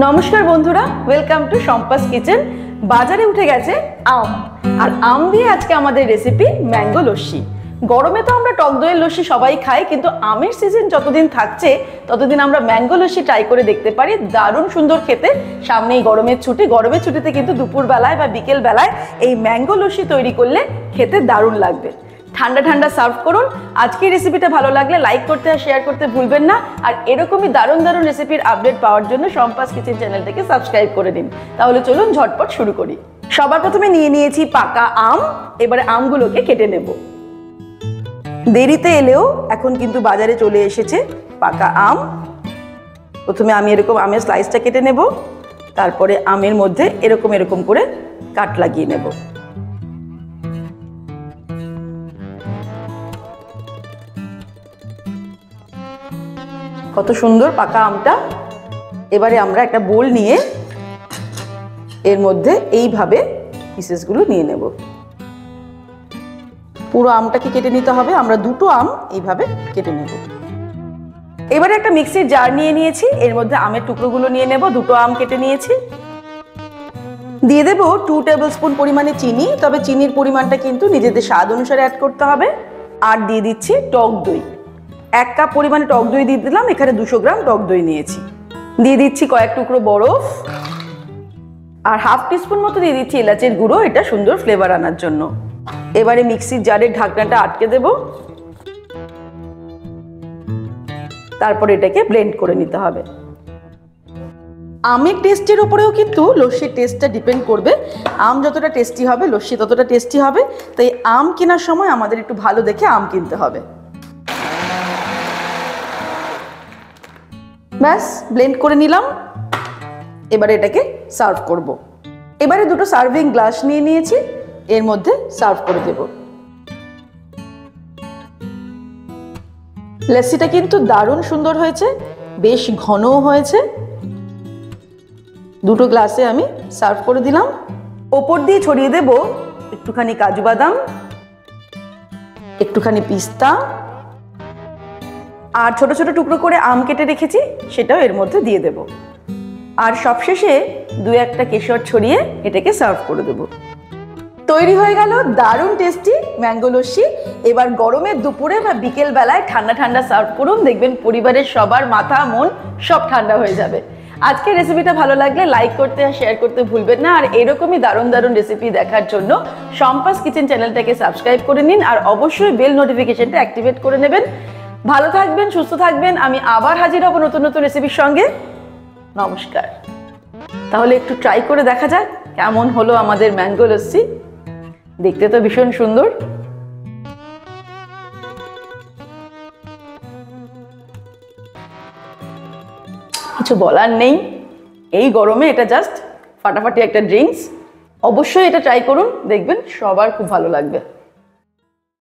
নমস্কার বন্ধুরা, welcome to সম্পাস kitchen. বাজারে উঠে গেছে আম, আর আম দিয়ে আজকে আমাদের রেসিপি ম্যাঙ্গো লস্যি। গরমে তো আমরা টক দইয়ের লস্যি সবাই খাই, কিন্তু আমের সিজন যতদিন থাকছে ততদিন আমরা ম্যাঙ্গো লস্যি ট্রাই করে দেখতে পারি। দারুণ সুন্দর খেতে। সামনেই গরমের ছুটিতে কিন্তু দুপুর বেলায় বা বিকেল বেলায় এই ম্যাঙ্গো লস্যি তৈরি করলে খেতে দারুণ লাগবে। ঠান্ডা ঠান্ডা সার্ভ করুন। আজকের রেসিপিটা ভালো লাগলে লাইক করতে আর শেয়ার করতে ভুলবেন না। আর এরকমই দারুণ দারুণ রেসিপির আপডেট পাওয়ার জন্য সম্পাস কিচেন চ্যানেলটাকে সাবস্ক্রাইব করে দিন। তাহলে চলুন ঝটপট শুরু করি। সবার প্রথমে নিয়ে নিয়েছি পাকা আম। এবারে আমগুলোকে কেটে নেব। দেরিতে এলেও এখন কিন্তু বাজারে চলে এসেছে পাকা আম। প্রথমে আমি এরকম আমের স্লাইসটা কেটে নেব, তারপরে আমের মধ্যে এরকম করে কাট লাগিয়ে নেব। কত সুন্দর পাকা আমটা। এবারে আমরা একটা বোল নিয়ে এর মধ্যে এইভাবে পিসেসগুলো নিয়ে নেব। পুরো আমটাকে কেটে নিতে হবে। আমরা দুটো আম এইভাবে কেটে নেব। এবারে একটা মিক্সির জার নিয়ে নিয়েছি, এর মধ্যে আমের টুকরোগুলো নিয়ে নেব। দুটো আম কেটে নিয়েছি। দিয়ে দেব 2 টেবিল স্পুন পরিমাণে চিনি, তবে চিনির পরিমাণটা কিন্তু নিজেদের স্বাদ অনুসারে অ্যাড করতে হবে। আর দিয়ে দিচ্ছি টক দই। 1 কাপ পরিমাণে টক দই দিয়ে দিলাম। এখানে 200 গ্রাম টক দই নিয়েছি। দিয়ে দিচ্ছি কয়েক টুকরো বরফ, আর হাফ টিস্পুন মতো দিয়ে দিচ্ছি এলাচের গুঁড়ো, এটা সুন্দর ফ্লেভার আনার জন্য। এবারে মিক্সির জারের ঢাকনাটা আটকে দেব, তারপর এটাকে ব্লেন্ড করে নিতে হবে। আমের টেস্টের উপরেও কিন্তু লস্যির টেস্টটা ডিপেন্ড করবে। আম যতটা টেস্টি হবে লস্যি ততটা টেস্টি হবে। তাই আম কেনার সময় আমাদের একটু ভালো দেখে আম কিনতে হবে। ব্যাস, ব্লেন্ড করে নিলাম। এবারে এটাকে সার্ভ করব। এবারে দুটো সার্ভিং গ্লাস নিয়ে নিয়েছি, এর মধ্যে সার্ভ করে দেব। লস্যিটা কিন্তু দারুণ সুন্দর হয়েছে, বেশ ঘনও হয়েছে। দুটো গ্লাসে আমি সার্ভ করে দিলাম। ওপর দিয়ে ছড়িয়ে দেব একটুখানি কাজু বাদাম, একটুখানি পিস্তা, আর ছোট ছোট টুকরো করে আম কেটে রেখেছি সেটাও এর মধ্যে দিয়ে দেব। আর সবশেষে 2-1টা কেশর ছড়িয়ে এটাকে সার্ভ করে দেব। তৈরি হয়ে গেল দারুণ টেস্টি ম্যাঙ্গো লস্যি। এবার গরমের দুপুরে বা বিকেল বেলায় ঠান্ডা ঠান্ডা সার্ভ করুন, দেখবেন পরিবারের সবার মাথা মন সব ঠান্ডা হয়ে যাবে। আজকের রেসিপিটা ভালো লাগলে লাইক করতে আর শেয়ার করতে ভুলবেন না। আর এরকমই দারুণ দারুণ রেসিপি দেখার জন্য সম্পাস কিচেন চ্যানেলটাকে সাবস্ক্রাইব করে নিন, আর অবশ্যই বেল নোটিফিকেশনটা অ্যাক্টিভেট করে নেবেন। ভালো থাকবেন, সুস্থ থাকবেন। আমি আবার হাজির হব নতুন নতুন রেসিপির সঙ্গে। নমস্কার। তাহলে একটু ট্রাই করে দেখা যাক কেমন হলো আমাদের ম্যাঙ্গো লস্যি। দেখতে তো ভীষণ সুন্দর। কিছু বলার নেই, এই গরমে এটা জাস্ট ফাটাফাটি একটা ড্রিঙ্কস। অবশ্যই এটা ট্রাই করুন, দেখবেন সবার খুব ভালো লাগবে।